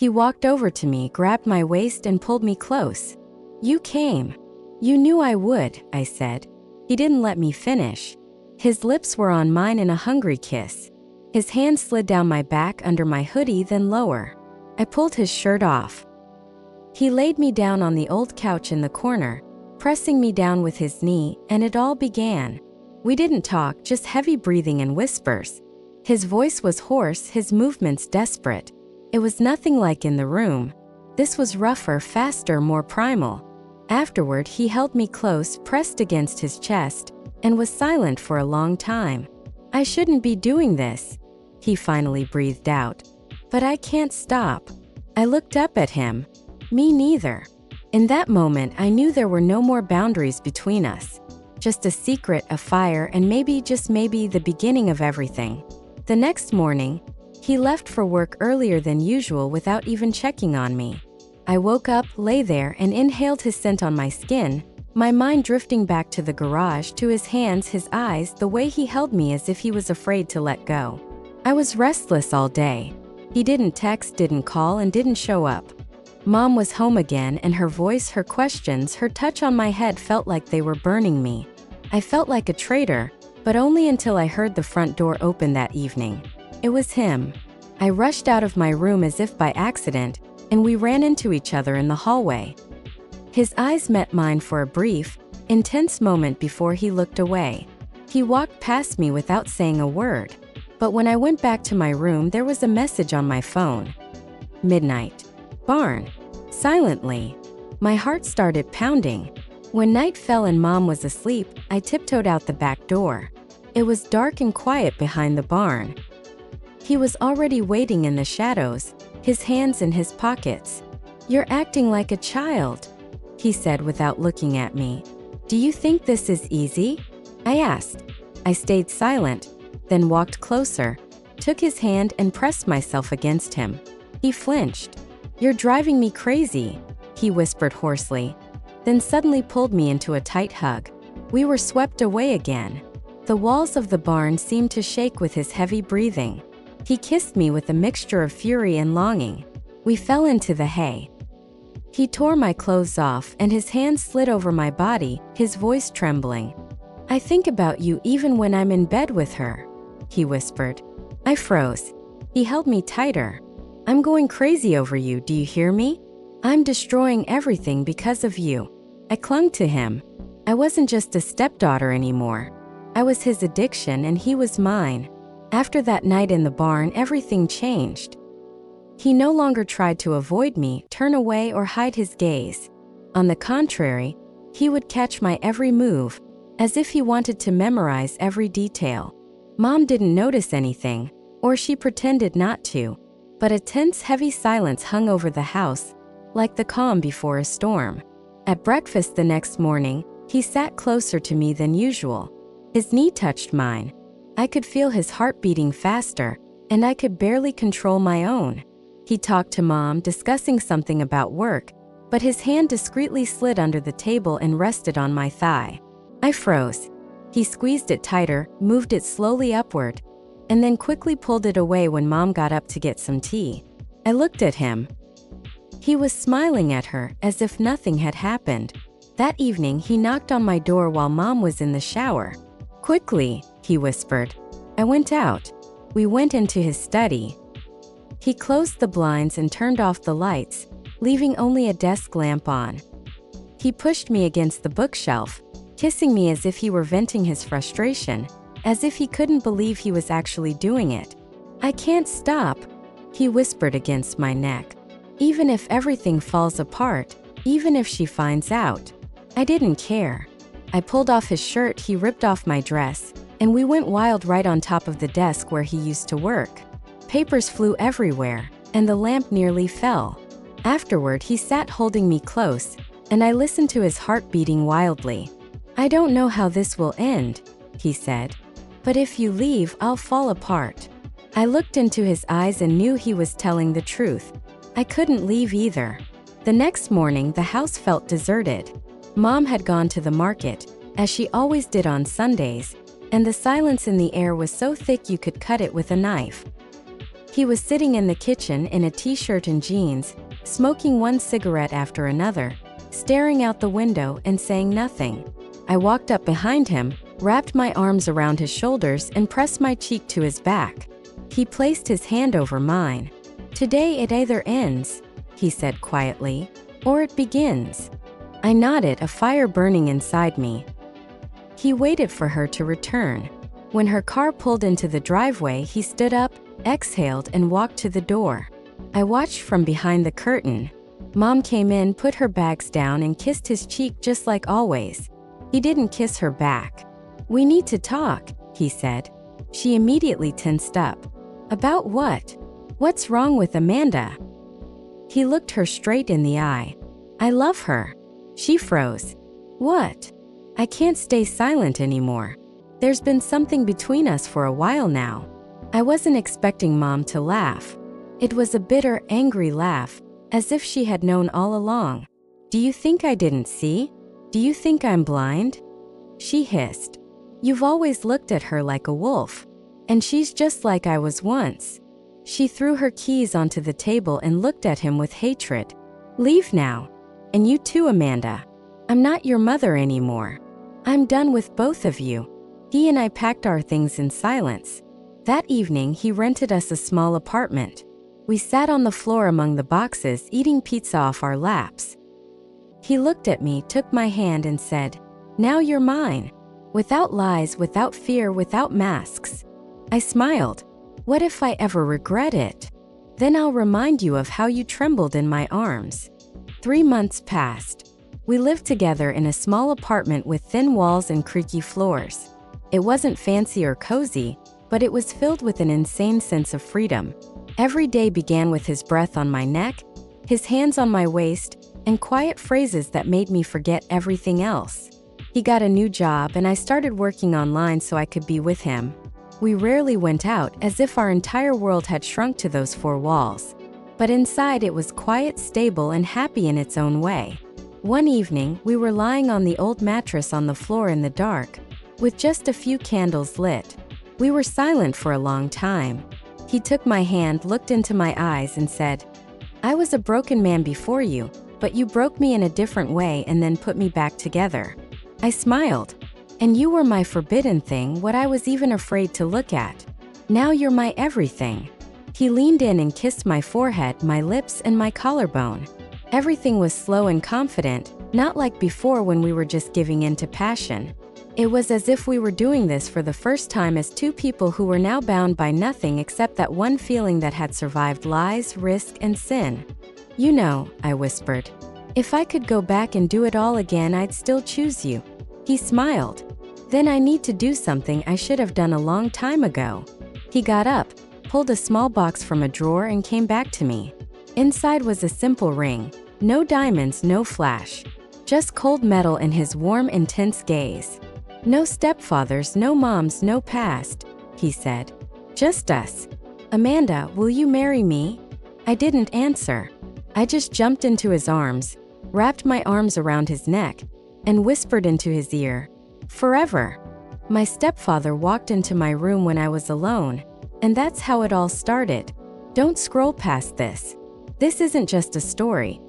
He walked over to me, grabbed my waist, and pulled me close. "You came. You knew I would," I said. He didn't let me finish. His lips were on mine in a hungry kiss. His hand slid down my back under my hoodie, then lower. I pulled his shirt off. He laid me down on the old couch in the corner, pressing me down with his knee, and it all began. We didn't talk, just heavy breathing and whispers. His voice was hoarse, his movements desperate. It was nothing like in the room. This was rougher, faster, more primal. Afterward, he held me close, pressed against his chest, and was silent for a long time. "I shouldn't be doing this," he finally breathed out. "But I can't stop." I looked up at him. Me neither. In that moment, I knew there were no more boundaries between us. Just a secret, a fire, and maybe, just maybe, the beginning of everything. The next morning, he left for work earlier than usual without even checking on me. I woke up, lay there, and inhaled his scent on my skin, my mind drifting back to the garage, to his hands, his eyes, the way he held me as if he was afraid to let go. I was restless all day. He didn't text, didn't call, and didn't show up. Mom was home again, and her voice, her questions, her touch on my head felt like they were burning me. I felt like a traitor, but only until I heard the front door open that evening. It was him. I rushed out of my room as if by accident, and we ran into each other in the hallway. His eyes met mine for a brief, intense moment before he looked away. He walked past me without saying a word. But when I went back to my room, there was a message on my phone. Midnight. Barn. Silently. My heart started pounding. When night fell and Mom was asleep, I tiptoed out the back door. It was dark and quiet behind the barn. He was already waiting in the shadows, his hands in his pockets. "You're acting like a child," he said without looking at me. "Do you think this is easy?" I asked. I stayed silent, then walked closer, took his hand and pressed myself against him. He flinched. "You're driving me crazy," he whispered hoarsely, then suddenly pulled me into a tight hug. We were swept away again. The walls of the barn seemed to shake with his heavy breathing. He kissed me with a mixture of fury and longing. We fell into the hay. He tore my clothes off, and his hands slid over my body, his voice trembling. "I think about you even when I'm in bed with her," he whispered. I froze. He held me tighter. "I'm going crazy over you, do you hear me? I'm destroying everything because of you." I clung to him. I wasn't just a stepdaughter anymore. I was his addiction and he was mine. After that night in the barn, everything changed. He no longer tried to avoid me, turn away, or hide his gaze. On the contrary, he would catch my every move, as if he wanted to memorize every detail. Mom didn't notice anything, or she pretended not to, but a tense, heavy silence hung over the house, like the calm before a storm. At breakfast the next morning, he sat closer to me than usual. His knee touched mine. I could feel his heart beating faster, and I could barely control my own. He talked to Mom, discussing something about work, but his hand discreetly slid under the table and rested on my thigh. I froze. He squeezed it tighter, moved it slowly upward, and then quickly pulled it away when Mom got up to get some tea. I looked at him. He was smiling at her, as if nothing had happened. That evening, he knocked on my door while Mom was in the shower. "Quickly," he whispered. I went out. We went into his study. He closed the blinds and turned off the lights, leaving only a desk lamp on. He pushed me against the bookshelf, kissing me as if he were venting his frustration, as if he couldn't believe he was actually doing it. "I can't stop," he whispered against my neck. "Even if everything falls apart, even if she finds out." I didn't care. I pulled off his shirt, he ripped off my dress, and we went wild right on top of the desk where he used to work. Papers flew everywhere, and the lamp nearly fell. Afterward, he sat holding me close, and I listened to his heart beating wildly. "I don't know how this will end," he said, "but if you leave, I'll fall apart." I looked into his eyes and knew he was telling the truth. I couldn't leave either. The next morning, the house felt deserted. Mom had gone to the market, as she always did on Sundays, and the silence in the air was so thick you could cut it with a knife. He was sitting in the kitchen in a t-shirt and jeans, smoking one cigarette after another, staring out the window and saying nothing. I walked up behind him, wrapped my arms around his shoulders and pressed my cheek to his back. He placed his hand over mine. "Today it either ends," he said quietly, "or it begins." I nodded, a fire burning inside me. He waited for her to return. When her car pulled into the driveway, he stood up, exhaled, and walked to the door. I watched from behind the curtain. Mom came in, put her bags down, and kissed his cheek just like always. He didn't kiss her back. "We need to talk," he said. She immediately tensed up. "About what? What's wrong with Amanda?" He looked her straight in the eye. "I love her." She froze. "What?" "I can't stay silent anymore. There's been something between us for a while now." I wasn't expecting Mom to laugh. It was a bitter, angry laugh, as if she had known all along. "Do you think I didn't see? Do you think I'm blind?" She hissed. "You've always looked at her like a wolf. And she's just like I was once." She threw her keys onto the table and looked at him with hatred. "Leave now. And you too, Amanda. I'm not your mother anymore. I'm done with both of you." He and I packed our things in silence. That evening, he rented us a small apartment. We sat on the floor among the boxes, eating pizza off our laps. He looked at me, took my hand, and said, "Now you're mine. Without lies, without fear, without masks." I smiled. "What if I ever regret it? Then I'll remind you of how you trembled in my arms." 3 months passed. We lived together in a small apartment with thin walls and creaky floors. It wasn't fancy or cozy, but it was filled with an insane sense of freedom. Every day began with his breath on my neck, his hands on my waist, and quiet phrases that made me forget everything else. He got a new job and I started working online so I could be with him. We rarely went out, as if our entire world had shrunk to those 4 walls. But inside it was quiet, stable, and happy in its own way. One evening, we were lying on the old mattress on the floor in the dark, with just a few candles lit. We were silent for a long time. He took my hand, looked into my eyes, and said, "I was a broken man before you, but you broke me in a different way and then put me back together." I smiled. "And you were my forbidden thing, what I was even afraid to look at. Now you're my everything." He leaned in and kissed my forehead, my lips, and my collarbone. Everything was slow and confident, not like before when we were just giving in to passion. It was as if we were doing this for the first time as 2 people who were now bound by nothing except that one feeling that had survived lies, risk, and sin. "You know," I whispered, "if I could go back and do it all again, I'd still choose you." He smiled. "Then I need to do something I should have done a long time ago." He got up, pulled a small box from a drawer, and came back to me. Inside was a simple ring. No diamonds, no flash. Just cold metal in his warm, intense gaze. "No stepfathers, no moms, no past," he said. "Just us. Amanda, will you marry me?" I didn't answer. I just jumped into his arms, wrapped my arms around his neck, and whispered into his ear, "Forever." My stepfather walked into my room when I was alone, and that's how it all started. Don't scroll past this. This isn't just a story.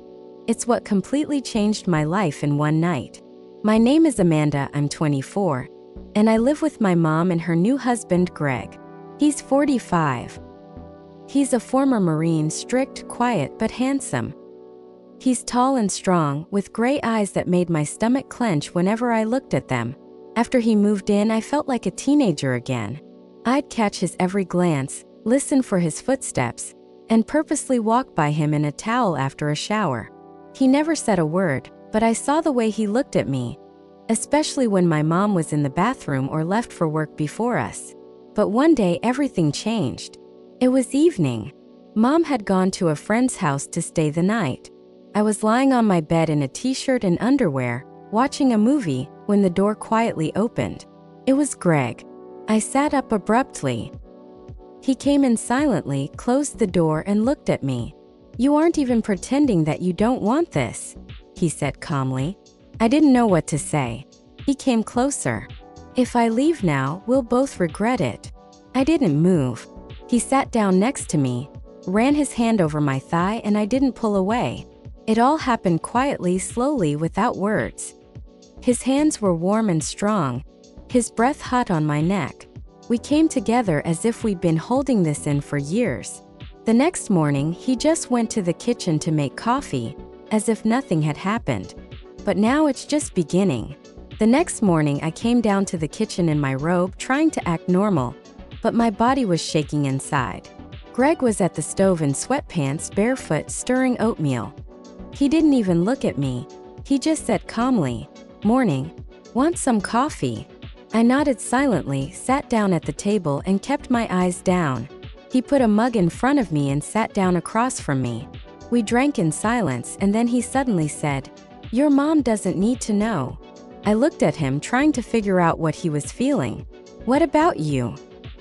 It's what completely changed my life in one night. My name is Amanda, I'm 24, and I live with my mom and her new husband, Greg. He's 45. He's a former Marine, strict, quiet, but handsome. He's tall and strong, with gray eyes that made my stomach clench whenever I looked at them. After he moved in, I felt like a teenager again. I'd catch his every glance, listen for his footsteps, and purposely walk by him in a towel after a shower. He never said a word, but I saw the way he looked at me, especially when my mom was in the bathroom or left for work before us. But one day everything changed. It was evening. Mom had gone to a friend's house to stay the night. I was lying on my bed in a t-shirt and underwear, watching a movie, when the door quietly opened. It was Greg. I sat up abruptly. He came in silently, closed the door, and looked at me. "You aren't even pretending that you don't want this," he said calmly. I didn't know what to say. He came closer. "If I leave now, we'll both regret it." I didn't move. He He sat down next to me, ran his hand over my thigh, and I didn't pull away. It all happened quietly, slowly, without words. His hands were warm and strong, his breath hot on my neck. We came together as if we'd been holding this in for years. The next morning, he just went to the kitchen to make coffee, as if nothing had happened. But now it's just beginning. The next morning, I came down to the kitchen in my robe, trying to act normal, but my body was shaking inside. Greg was at the stove in sweatpants, barefoot, stirring oatmeal. He didn't even look at me. He just said calmly, "Morning. Want some coffee?" I nodded silently, sat down at the table, and kept my eyes down. He put a mug in front of me and sat down across from me. We drank in silence, and then he suddenly said, "Your mom doesn't need to know." I looked at him, trying to figure out what he was feeling. "What about you?"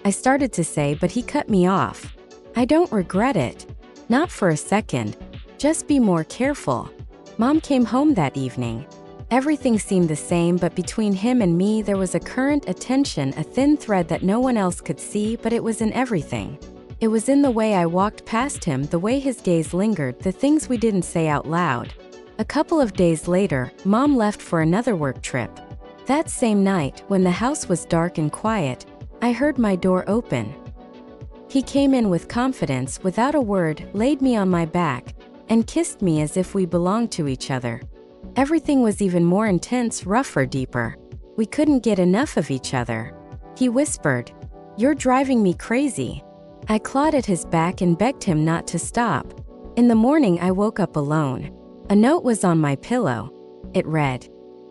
I started to say, but he cut me off. "I don't regret it. Not for a second. Just be more careful." Mom came home that evening. Everything seemed the same, but between him and me there was a current, a tension, a thin thread that no one else could see, but it was in everything. It was in the way I walked past him, the way his gaze lingered, the things we didn't say out loud. A couple of days later, Mom left for another work trip. That same night, when the house was dark and quiet, I heard my door open. He came in with confidence, without a word, laid me on my back, and kissed me as if we belonged to each other. Everything was even more intense, rougher, deeper. We couldn't get enough of each other. He whispered, "You're driving me crazy." I clawed at his back and begged him not to stop. In the morning, I woke up alone. A note was on my pillow. It read,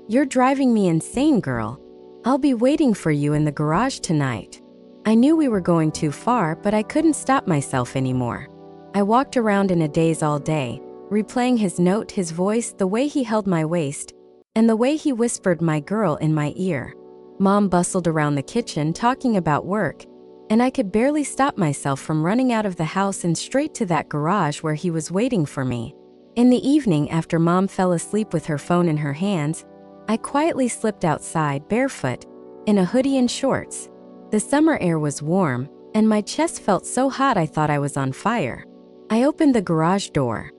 "You're driving me insane, girl. I'll be waiting for you in the garage tonight." I knew we were going too far, but I couldn't stop myself anymore. I walked around in a daze all day, replaying his note, his voice, the way he held my waist, and the way he whispered "my girl" in my ear. Mom bustled around the kitchen talking about work, and I could barely stop myself from running out of the house and straight to that garage where he was waiting for me. In the evening, after Mom fell asleep with her phone in her hands, I quietly slipped outside, barefoot, in a hoodie and shorts. The summer air was warm, and my chest felt so hot I thought I was on fire. I opened the garage door.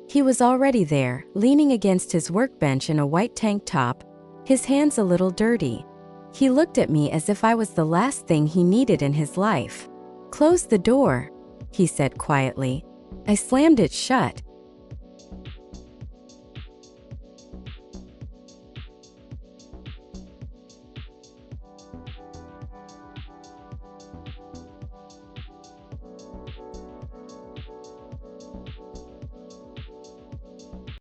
He was already there, leaning against his workbench in a white tank top, his hands a little dirty. He looked at me as if I was the last thing he needed in his life. "Close the door," he said quietly. I slammed it shut,